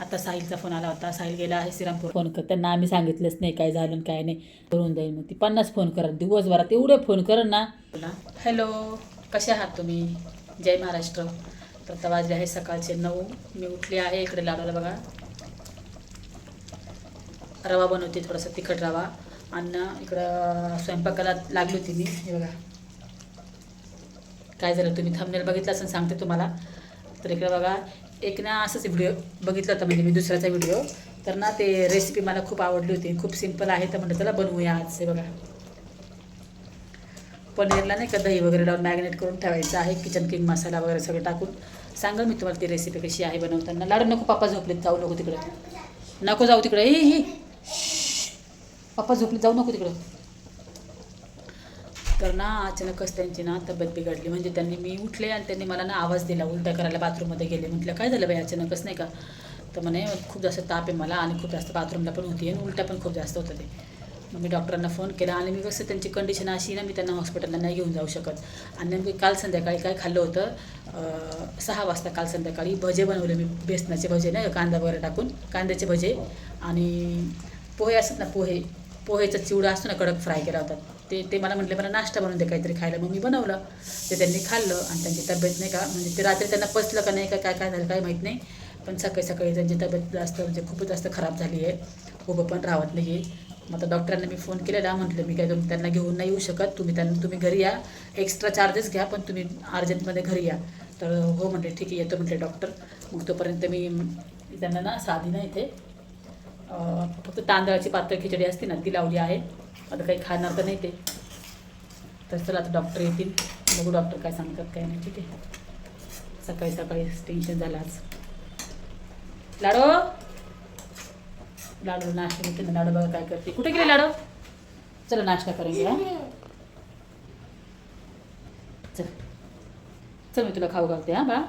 आता साहिलचा फोन आला होता. साहिल गेला आहे श्रीरामपूर. फोन कर त्यांना आम्ही सांगितलंच नाही काय झालं काय नाही. करून जाईल मग ती 50 फोन करा दिवसभरात एवढे फोन कर ना. हॅलो, कसे आहात तुम्ही? जय महाराष्ट्र. तर आता वाजले आहे सकाळचे 9. मी उठले आहे. इकडे लाडूला बघा रवा बनवते, थोडासा तिखट रवा. अन्न इकडं स्वयंपाकाला लागली होती मी. हे बघा काय झालं, तुम्ही थंबनेल बघितलं असं सांगते तुम्हाला. तर इकडे बघा एक ना असंच व्हिडिओ बघितला होता, म्हणजे मी दुसऱ्याचा व्हिडिओ. तर ना ते रेसिपी मला खूप आवडली होती, खूप सिंपल आहे. तर म्हटलं चला बनवूया आज. हे बघा पनीरला नाही का दही वगैरे लावून मॅरिनेट करून ठेवायचं आहे. किचन किंग मसाला वगैरे सगळं टाकून सांगा मी तुम्हाला ती रेसिपी कशी आहे बनवताना. लाडू नको, पप्पा झोपलेत, जाऊ नको तिकडे. नको जाऊ तिकडे. ही पप्पा झोपलेत, जाऊ नको तिकडं. तर ना अचानकच त्यांची ना तब्येत बिघडली. म्हणजे त्यांनी मी उठले आणि त्यांनी मला ना आवाज दिला उलट्या करायला. बाथरूममध्ये गेले. म्हटलं काय झालं बाई अचानकच नाही का. तर म्हणे खूप जास्त ताप आहे मला आणि खूप जास्त बाथरूमला पण होती आणि उलट्या पण खूप जास्त होतं ते. मग मी डॉक्टरांना फोन केला आणि मी कसं त्यांची कंडिशन अशी ना मी त्यांना हॉस्पिटलला नाही घेऊन जाऊ शकत. आणि नेमकी काल संध्याकाळी काय खाल्लं होतं 6 वाजता काल संध्याकाळी भजे बनवले मी. बेसनाचे भजे नाही, कांदा वगैरे टाकून कांद्याचे भजे. आणि पोहे असतात ना, पोहेचा चिवडा असतो ना कडक, फ्राय केला होता. ते मला म्हटले मला नाश्ता बनवून दे काहीतरी खायला. मग मी बनवलं. ते त्यांनी खाल्लं आणि त्यांची तब्येत नाही का, म्हणजे ते रात्री त्यांना पचलं का नाही काय काय झालं काय माहीत नाही. पण सकाळी सकाळी त्यांची तब्येत जास्त म्हणजे खूपच जास्त खराब झाली आहे. उभं पण राहत नाही आहे. मग आता डॉक्टरांना मी फोन केलेला. म्हटलं मी काय त्यांना घेऊन नाही येऊ शकत, तुम्ही घरी या. एक्स्ट्रा चार्जेस घ्या पण तुम्ही अर्जंटमध्ये घरी या. तर हो म्हटले ठीक आहे येतो म्हटले डॉक्टर. मग तोपर्यंत मी त्यांना ना साधी ना इथे फक्त तांदळाची पातळ खिचडी असते ना ती लावली आहे. आता काही खाणार तर नाही ते. तर चला आता डॉक्टर येतील, बघू डॉक्टर काय सांगतात काय नाही. ठीक आहे. सकाळी सकाळी टेन्शन झालं आज. लाडो नाश्ता घेते ना. लाडो बघा काय करते. कुठे गेले लाडो? चला नाश्ता करेंगे. हां चल चल, मी तुला खाऊ घालते. हां बा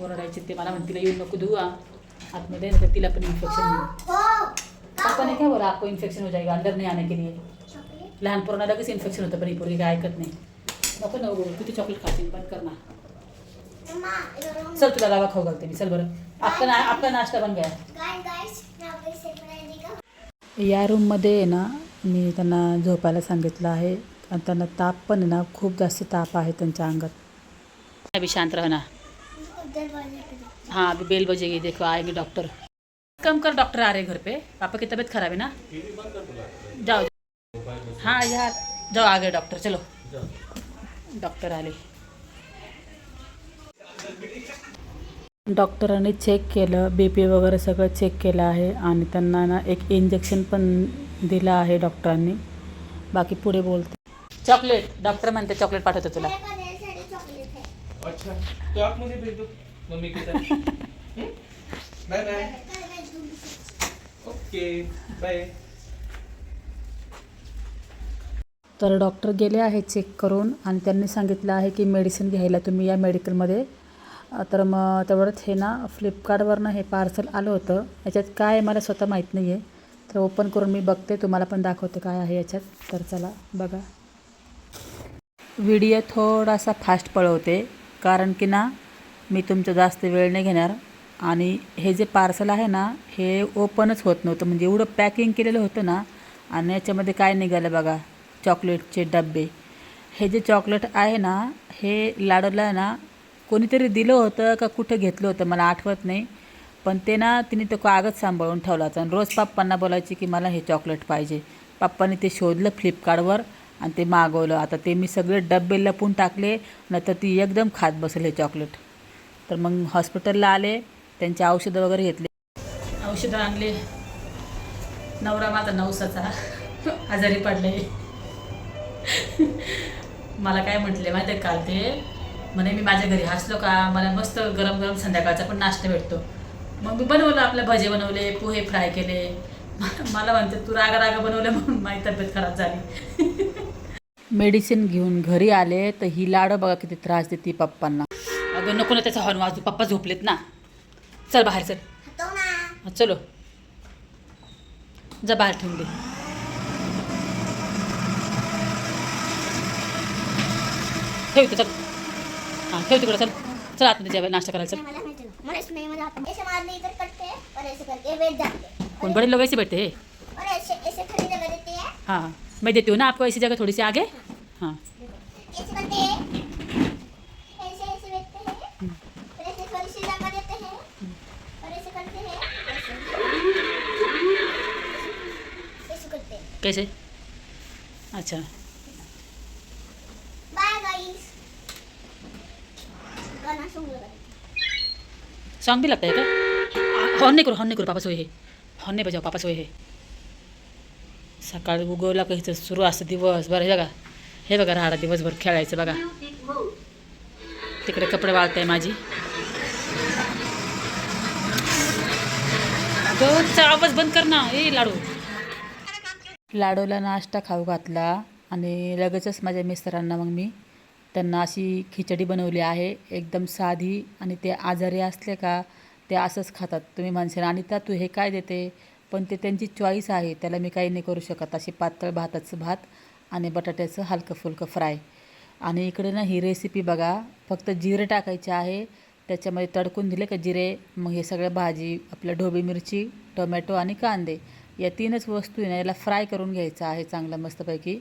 ओरडायचे ते मला म्हणतील येऊ नको धुवा आतमध्ये, तर तिला पण इन्फेक्शन होईल. पापा ने क्या बोला आपको इन्फेक्शन हो जाएगा अंदर नहीं आने के लिए. लहान पोरांना लगेच इन्फेक्शन होतं पण ही पोरगी काय ऐकत नाही. नको नको किती चॉकलेट खाते, बंद कर ना. चल तुला रवा खाऊ घालते मी. चल बरं. आपला नाश्ता बन गया. या रूममध्ये आहे ना मी त्यांना झोपायला सांगितलं आहे. आणि त्यांना ताप पण आहे ना, खूप जास्त ताप आहे त्यांच्या अंगात. अभी शांत रहो ना. हाँ अभी बेल बजेगी, देखो आएंगे डॉक्टर. कम कर, डॉक्टर आ रहे घर पे. पापा की तबीयत खराब है ना. जाओ. हाँ यार जाओ, आ गए डॉक्टर. चलो डॉक्टर आले. डॉक्टरांनी चेक केलं, BP वगैरे सगळं चेक केलं आहे. आणि त्यांना ना एक इंजेक्शन पण दिलं आहे डॉक्टरांनी. बाकी पुढे बोलते. चॉकलेट डॉक्टर म्हणते चॉकलेट पाठवतो तुला. अच्छा तो आप मुझे भेज दो मम्मी के साथ. Bye bye. Okay bye. तर डॉक्टर गेले आहे चेक करून आणि त्यांनी सांगितलं आहे की मेडिसिन घ्यायला तुम्ही या मेडिकलमध्ये. तर मग तेवढंच हे ना फ्लिपकार्टवरनं हे पार्सल आलं होतं. याच्यात काय मला स्वतः माहीत नाही आहे. तर ओपन करून मी बघते, तुम्हाला पण दाखवते काय आहे याच्यात. तर चला बघा. व्हिडिओ थोडासा फास्ट पळवते कारण की ना मी तुमचं जास्त वेळ नाही घेणार. आणि हे जे पार्सल आहे ना हे ओपनच होत नव्हतं, म्हणजे एवढं पॅकिंग केलेलं होतं ना. आणि याच्यामध्ये काय निघालं बघा, चॉकलेटचे डबे. हे जे चॉकलेट आहे ना हे लाडूला ना कोणीतरी दिलं होतं का कुठं घेतलं होतं मला आठवत नाही. पण ते ना तिने तो कागद सांभाळून ठेवला होता. आणि रोज पप्पांना बोलायची की मला हे चॉकलेट पाहिजे. पप्पांनी ते शोधलं फ्लिपकार्टवर आणि ते मागवलं. आता ते मी सगळे डबे लपून टाकले, नाहीतर ती एकदम खात बसेल हे चॉकलेट. तर मग हॉस्पिटलला आले, त्यांचे औषधं वगैरे घेतले. औषधं आणले. नवरा माझा नवसाचा आजारी पडले. मला काय म्हटले माहिती आहे काल ते, म्हणे मी माझ्या घरी हसलो का मला मस्त गरम गरम संध्याकाळचा पण नाश्ता भेटतो. मग मी बनवलं, आपले भजे बनवले, पोहे फ्राय केले. मला म्हणते तू रागा रागा बनवलं म्हणून माझी तब्येत खराब झाली. मेडिसिन घेऊन घरी आले तर ही लाडू बघा किती त्रास देते पप्पांना. अगं नको ना त्याचा हॉर्न वाजू, पप्पा झोपलेत ना. चल बाहेर चल. चलो जा बाहेर ठेवून दे. ठेव इथं चल. हां ठेव तिकडं, चल चल आतमध्ये जेवायला नाश्ता करायला चल. मला माहिती नहीं, मला इसमें मजा आता है. ऐसे मारने इधर कटते हैं और ऐसे करके बैठ जाते हैं कौन बड़े लोग ऐसे बैठते हैं? और ऐसे ऐसे खड़ी जगह देते हैं. हाँ मैं देती हूँ ना आपको ऐसी जगह थोड़ी सी आगे. हाँ ऐसे करते हैं, ऐसे ऐसे बैठते हैं, फिर ऐसे थोड़ी सी जगह देते हैं और ऐसे करते हैं, ऐसे करते हैं. कैसे? अच्छा बाय गाइस. गाना सुन लो. सॉन्ग भी लगता है क्या? हॉर्न नाही करू पापा सोय हे. हॉर्न नाही बजाव, पापा सोय हे. सकाळी उगवला का इथं सुरू असतं दिवसभर. हे बघा राहडा दिवसभर खेळायचं बघा. तिकडे कपडे वाळताय माझी. अगं आवाज बंद कर ना. लाडू लाडूला नाश्ता खाऊ घातला आणि लगेचच माझ्या मिस्टरांना मग मी त्यांना अशी खिचडी बनवली आहे एकदम साधी. आणि ते आजारी असले का ते असंच खातात. तुम्ही म्हणशाल आणि त्या तू हे काय देते, पण ते त्यांची चॉईस आहे, त्याला मी काही नाही करू शकत. अशी पातळ भाताचं भात आणि बटाट्याचं हलकं फुलकं फ्राय. आणि इकडे ना ही रेसिपी बघा, फक्त जिरे टाकायचे आहे त्याच्यामध्ये, तडकून दिले का जिरे, मग हे सगळं भाजी आपलं ढोबळी मिरची, टोमॅटो आणि कांदे या 3च वस्तू आहे ना, याला फ्राय करून घ्यायचं आहे चांगलं मस्तपैकी.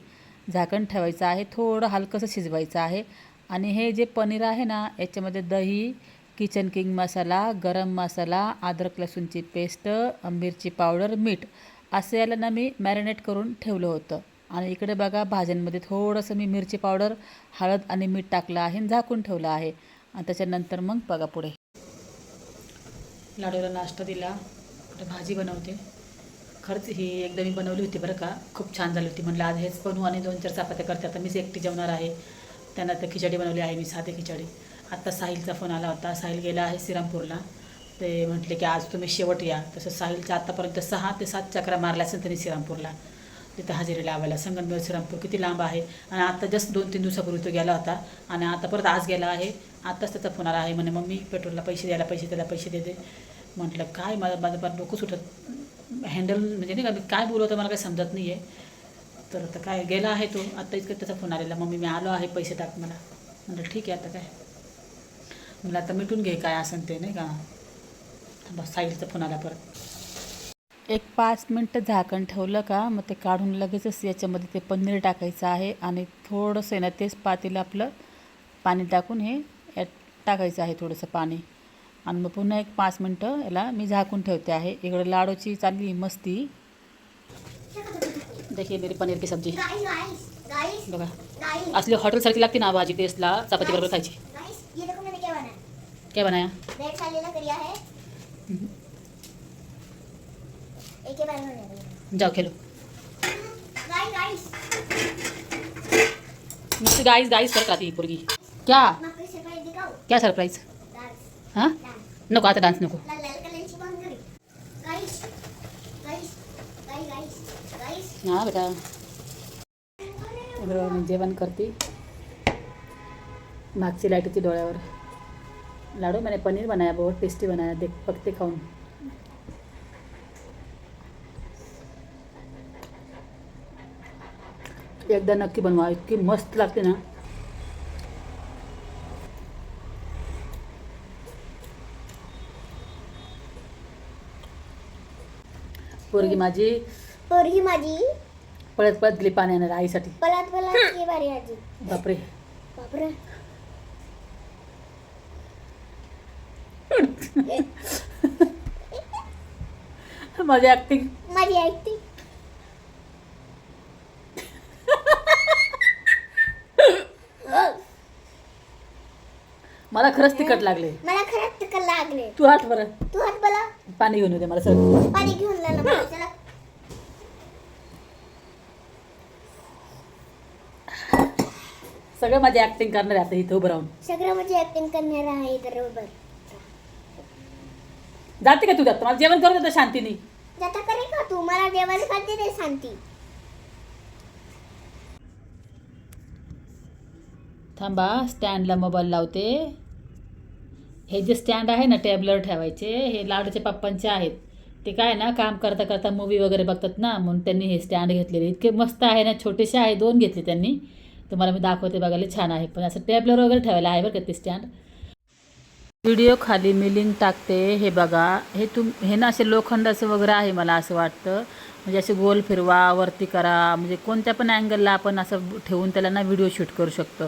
झाकण ठेवायचं आहे, थोडं हलकंसं शिजवायचं आहे. आणि हे जे पनीर आहे ना, याच्यामध्ये दही, किचन किंग मसाला, गरम मसाला, अद्रक लसूणची पेस्ट, मिरची पावडर, मीठ असं याला ना मी मॅरिनेट करून ठेवलं होतं. आणि इकडे बघा भाज्यांमध्ये थोडंसं मी मिरची पावडर, हळद आणि मीठ टाकलं आहे आणि झाकून ठेवलं आहे. आणि त्याच्यानंतर मग बघा पुढे लाडूला नाश्ता दिला. इकडे भाजी बनवते. खरंच ही एकदा मी बनवली होती बरं का, खूप छान झाली होती. म्हणलं आज हेच बनवू आणि 2-4 चपात्या करते. आता मीच एकटी जेवणार आहे. त्यांना तर खिचडी बनवली आहे मी, साधी खिचडी. आत्ता साहिलचा फोन आला होता. साहिल गेला आहे श्रीरामपूरला. ते म्हटले की आज तुम्ही शेवट या. तसं साहिलच्या आत्तापर्यंत 6 ते 7 चक्रा मारल्या असेल त्यांनी श्रीरामपूरला, तिथं हजेरी लावायला. संगमनेर श्रीरामपूर किती लांब आहे. आणि आता जस्ट 2-3 दिवसापूर्वी तो गेला होता आणि आता परत आज गेला आहे. आत्ताच त्याचा फोन आला आहे, म्हणे मम्मी पेट्रोलला पैसे द्यायला त्याला पैसे देते. म्हटलं काय माझं डोकं सुटत हँडल म्हणजे नाही का, मी काय बोलवतं मला काही समजत नाही आहे. तर आता काय गेला आहे तो. आत्ता इतकं त्याचा फोन आलेला, मम्मी मी आलो आहे पैसे टाक मला. म्हटलं ठीक आहे आता काय, मला आता मिटून घे काय असेल ते नाही का. बस साईडचा फोन आला परत. एक 5 मिनटं झाकण ठेवलं का मग ते काढून लगेचच याच्यामध्ये ते पनीर टाकायचं आहे. आणि थोडंसं ना तेच पातेलं आपलं पाणी टाकून हे यात टाकायचं आहे थोडंसं पाणी. आणि मग पुन्हा एक 5 मिनटं याला मी झाकून ठेवते आहे. इकडे लाडूची चालली मस्ती. देखिए मेरी पनीर की सब्जी गाइस बघा, गाइस असली हॉटेलसारखी लागते ना भाजी, टेस्टला चपाती बरोबर खायची. गाइस, ये देखो मैंने क्या बनाया. क्या बनाया? रेड सालेला करिया है. एक ही बार में ले लो. जाओ खेलो. गाइस नुसती गाईस गाईस करत राहते ही पोरगी. क्या मैं आपको सरप्राइज दिखाऊं. क्या सरप्राईज? डांस हां डांस नको आता डान्स नको. लाल लाल कलरची बांगडी. Guys guys guys guys guys. हां बेटा, मी जेवण करते. मागची लाईट होती डोळ्यावर. लाडू मैंने पनीर बनाया, बहुत टेस्टी बनाया, देख बघते खाऊन. एकदा नक्की बनवा, इतकी मस्त लागते ना. पोरगी माझी पळत पळत गेली पाणी आणायला आईसाठी. पलट ये बारी आजी. बापरे बापरे. माझी ऍक्टिंग. माझी ऐकते. मला खरंच तिखट लागले. मला खरंच तिखट लागले. तू हात बरं, तू हात बोला. पाणी घेऊन येते मला सर. पाणी घेऊन लाला मला. चला. सगळं माझी ऍक्टिंग करणार आहे आता इथं उभं राहून. सगळं म्हणजे ऍक्टिंग करणार आहे इधर उभं. जाते का तू जात? मला जेवण करू देतं शांतीने. जाता करे का तू? मला जेवायला खाते ते शांती. थांबा, स्टँडला मोबाईल लावते. हे जे स्टँड आहे ना टेबलवर ठेवायचे, हे लाडूच्या पप्पांचे आहेत. ते काय ना काम करता करता मूवी वगैरे बघतात ना, म्हणून त्यांनी हे स्टँड घेतलेले. इतके मस्त आहे ना, छोटेसे आहे, 2 घेतले त्यांनी. तुम्हाला मी दाखवते बघायला छान आहे, पण असं टेबलवर वगैरे ठेवायला आहे बरं का ते स्टँड. व्हिडिओ खाली मी लिंक टाकते, हे बघा. हे ना असे लोखंडाचं वगैरे आहे मला असं वाटतं. म्हणजे असे गोल फिरवा, वरती करा, म्हणजे कोणत्या पण अँगलला आपण असं ठेवून त्याला ना व्हिडिओ शूट करू शकतो.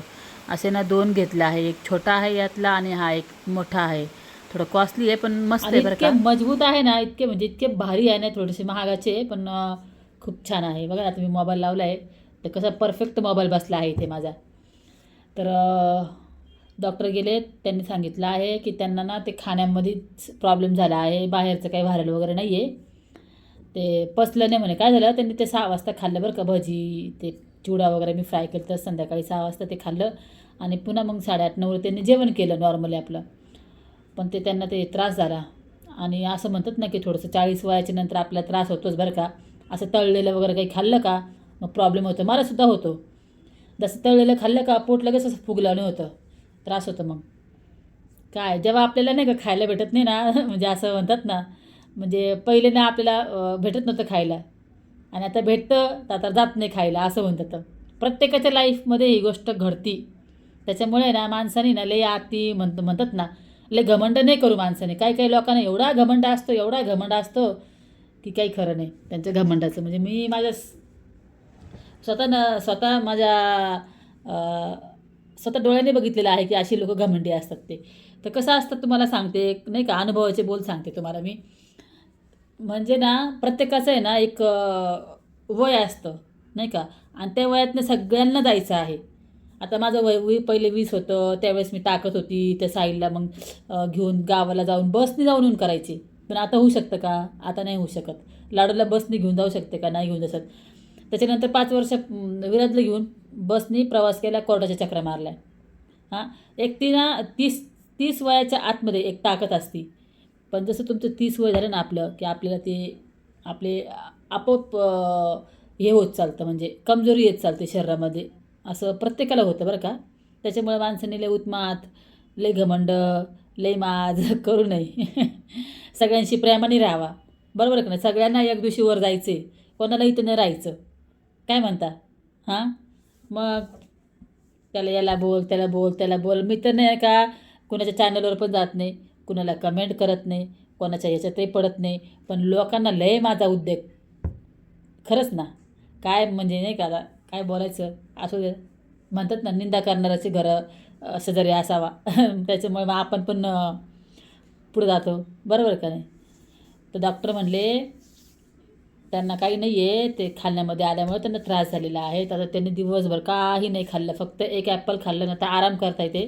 असे ना 2 घेतले आहे, एक छोटा आहे यातला आणि हा एक मोठा आहे. थोडं कॉस्टली आहे पण मस्त आहे बरं का. मजबूत आहे ना, इतके म्हणजे इतके भारी आहे ना, थोडेसे महागाचे पण खूप छान आहे. बघा ना तुम्ही मोबाईल लावला आहे तर कसा परफेक्ट मोबाईल बसला आहे इथे माझा. तर डॉक्टर गेले, त्यांनी सांगितलं आहे की त्यांना ना ते खाण्यामध्येच प्रॉब्लेम झाला आहे, बाहेरचं काही व्हायरल वगैरे नाही आहे. ते पचलं नाही म्हणे. काय झालं, त्यांनी ते 6 वाजता खाल्लं बरं का भजी, ते चिवडा वगैरे मी फ्राय केलं तर संध्याकाळी 6 वाजता ते खाल्लं आणि पुन्हा मग 8:30-9 त्यांनी जेवण केलं नॉर्मली आपलं. पण ते त्यांना ते त्रास झाला आणि असं म्हणतात ना की थोडंसं 40 वयाच्या नंतर आपल्याला त्रास होतोच बरं का. असं तळलेलं वगैरे काही खाल्लं का मग प्रॉब्लेम होतो. मलासुद्धा होतो. जसं तळलेलं खाल्लं का पोट लगेच असं फुगल्याने होतं, त्रास होतो. मग काय जेव्हा आपल्याला नाही का खायला भेटत नाही ना म्हणजे असं म्हणतात ना, म्हणजे पहिले ना आपल्याला भेटत नव्हतं खायला आणि आता भेटतं तर आता जात नाही खायला असं म्हणतात. प्रत्येकाच्या लाईफमध्ये ही गोष्ट घडती. त्याच्यामुळे ना माणसाने ना लय आती म्हणतात ना, लय घमंड नाही करू माणसाने. काही लोकांना एवढा घमंड असतो की काही खरं नाही त्यांच्या घमंडाचं. म्हणजे मी माझ्या स्वतः माझ्या स्वतः डोळ्याने बघितलेलं आहे की अशी लोकं घमंडी असतात ते. तर कसं असतं तुम्हाला सांगते नाही का, अनुभवाचे बोल सांगते तुम्हाला मी. म्हणजे ना प्रत्येकाचं आहे ना एक वय असतं नाही का, आणि त्या वयातनं सगळ्यांना जायचं आहे. आता माझं वय पहिले 20 होतं, त्यावेळेस मी टाकत होती त्या साईडला, मग घेऊन गावाला जाऊन बसने जाऊन येऊन करायची. पण आता होऊ शकतं का? आता नाही होऊ शकत. लाडूला बसने घेऊन जाऊ शकते का? नाही घेऊन जाऊ शकत. त्याच्यानंतर 5 वर्ष विराजला घेऊन बसने प्रवास केला, कोर्टाच्या चक्रा मारल्या. हां, एक ती ना 30 वयाच्या आतमध्ये एक ताकद असते. पण जसं तुमचं 30 वय झालं ना आपलं, की आपल्याला ते आपले आपोआप हे होत चालतं, म्हणजे कमजोरी येत चालते शरीरामध्ये. असं प्रत्येकाला होतं बरं का. त्याच्यामुळे माणसाने लय उत्मात, लय घमंड, लय माज करू नये. सगळ्यांशी प्रेमाने राहावा. बरोबर आहे का नाही. सगळ्यांना एक दिवशी वर जायचे, कोणाला इथं नाही राहायचं. काय म्हणता? हां, मग त्याला याला बोल, त्याला बोल. मी तर नाही का कुणाच्या चॅनलवर पण जात नाही, कुणाला कमेंट करत नाही, कोणाच्या याच्यातही पडत नाही. पण लोकांना लय माझा उद्योग. खरंच ना. काय म्हणजे नाही का, आता काय बोलायचं. असू दे. म्हणतात ना निंदा करणाऱ्याचे घरं शेजारी असावा. त्याच्यामुळे मग आपण पण पुढे जातो. बरोबर का नाही. तर डॉक्टर म्हणले त्यांना काही नाही आहे, ते खाण्यामध्ये आल्यामुळे त्यांना त्रास झालेला आहे. तर आता त्यांनी दिवसभर काही नाही खाल्लं, फक्त एक ॲपल खाल्लं ना तर आराम करता येते.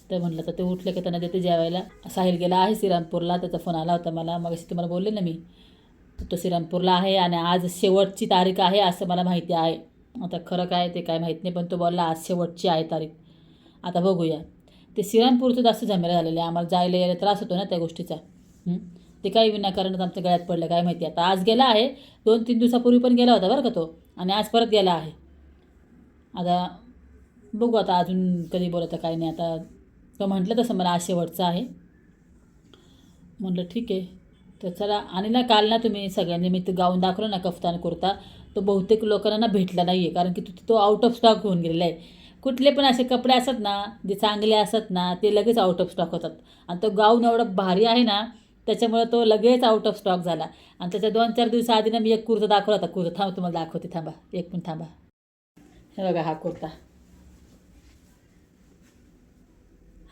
तर म्हटलं तर ते उठले की त्यांना देते जेवायला. साहिल गेला आहे श्रीरामपूरला, त्याचा फोन आला होता मला मगाशी तुम्हाला बोलले ना मी. तो श्रीरामपूरला आहे आणि आज शेवटची तारीख आहे असं मला माहिती आहे. आता खरं काय ते काय माहीत नाही, पण तो बोलला आज शेवटची आहे तारीख. आता बघूया. ते श्रीरामपूरचं जास्त झमेला झालेलं आहे. आम्हाला जायला यायला त्रास होतो ना त्या गोष्टीचा. ते काही विनाकारणच आमच्या गळ्यात पडलं काय माहिती. आता आज गेला आहे, 2-3 दिवसापूर्वी पण गेला होता बरं का तो, आणि आज परत गेला आहे. आता बघू आता अजून कधी बोलतं काय नाही. आता तो म्हटलं तसं मला आज शेवटचं आहे. म्हटलं ठीक आहे. तर चला. आणि ना काल ना तुम्ही सगळ्यांनी मी तो गाऊन दाखवलं ना कफ्तान कुर्ता, तो बहुतेक लोकांना ना भेटला नाही आहे, कारण की तो आउट ऑफ स्टॉक होऊन गेलेला आहे. कुठले पण असे कपडे असतात ना जे चांगले असतात ना ते लगेच आउट ऑफ स्टॉक होतात. आणि तो गाऊन एवढा भारी आहे ना त्याच्यामुळे तो लगेच आउट ऑफ स्टॉक झाला. आणि त्याच्या 2-4 दिवसाआधी ना मी एक कुर्ता दाखवला होता. कुर्ता थांबा तुम्हाला दाखवते, थांबा एक मिनिट थांबा. हे बघा हा कुर्ता,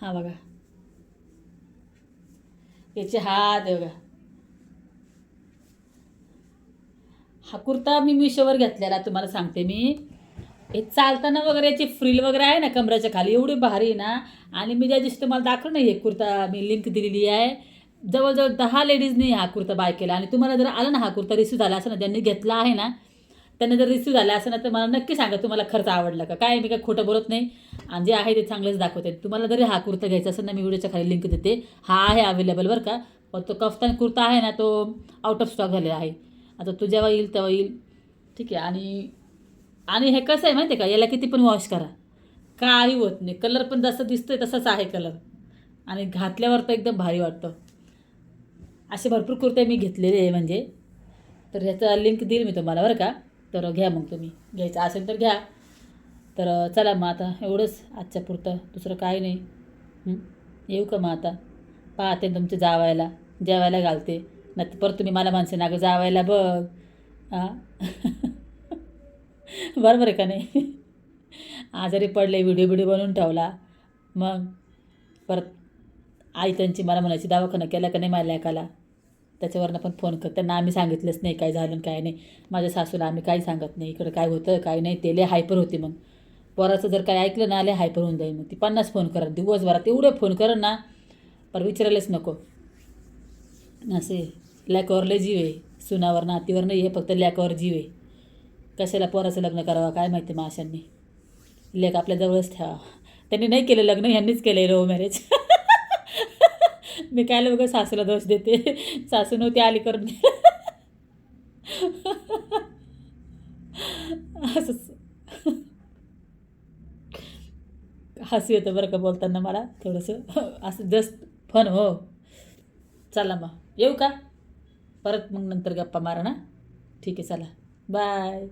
हा बघा याचे हात आहे बघा. हा कुर्ता मी मिशोवर घेतलेला तुम्हाला सांगते मी. हे चालताना वगैरे याची फ्रिल वगैरे आहे ना कमराच्या खाली एवढी भारी आहे ना. आणि मी ज्या दिवशी तुम्हाला दाखवलं ना हे कुर्ता मी लिंक दिलेली आहे, जवळजवळ 10 लेडीजनी हा कुर्ता बाय केला. आणि तुम्हाला जर आला ना हा कुर्ता रिसीव झाला असं ना, ज्यांनी घेतला आहे ना त्यांना जर रिसीव झाला असं ना तर मला नक्की सांगा तुम्हाला खर्च आवडला का काय. मी काय खोटं बोलत नाही आणि जे आहे ते चांगलंच दाखवते. तुम्हाला जरी हा कुर्ता घ्यायचा असेल ना मी व्हिडिओच्या खाली लिंक देते. हा आहे अवेलेबल बरं का. पण तो कफ्तान कुर्ता आहे ना तो आउट ऑफ स्टॉक झालेला आहे. आता तो जेव्हा येईल तेव्हा येईल. ठीक आहे. आणि हे कसं आहे माहिती आहे का, याला किती पण वॉश करा काही होत नाही. कलर पण जसं दिसतोय तसंच आहे कलर, आणि घातल्यावर तर एकदम भारी वाटतं. असे भरपूर कुर्ते मी घेतलेले आहे म्हणजे. तर ह्याचा लिंक देईल मी तुम्हाला बरं का. तर घ्या मग, तुम्ही घ्यायचं असेल तर घ्या. तर चला मग आता एवढंच आजच्या पुरतं, दुसरं काही नाही. येऊ का मग आता? पाहते तुमच्या जावायला, जेवायला घालते. नाही परत तुम्ही मला माणसं ना गं जावायला बघ. हां बरोबर आहे का नाही? आजारी पडले, व्हिडिओ बनवून ठेवला. मग परत आई त्यांची मला म्हणायची दवाखाना केला का नाही माझ्या लेकाला. त्याच्यावरनं पण फोन कर. त्यांना आम्ही सांगितलंच नाही काय झालं काय नाही. माझ्या सासूला आम्ही काही सांगत नाही, इकडं काय होतं काय नाही. ते लय हायपर होते. मग पोराचं जर काय ऐकलं ना लय हायपर होऊन जाईल. मग ती 50 फोन करा दिवसभरात, एवढे फोन करा ना पर विचारायलाच नको. असे लेकावर लय जीव आहे, सुनावर नातीवर नाही आहे, फक्त लेकावर जीव आहे. कशाला पोराचं लग्न करावं काय माहिती माशांनी. लेक आपल्या जवळच ठेवा. त्यांनी नाही केलं लग्न, ह्यांनीच केलं लव्ह मॅरेज. मी काय बघा सासूला दोष देते, सासू नव्हती आली करून. असंच हसू येतं बरं का बोलताना मला थोडंसं, असं जस्ट फन हो. चला मग येऊ का? परत मग नंतर गप्पा मारा ना. ठीक आहे चला बाय.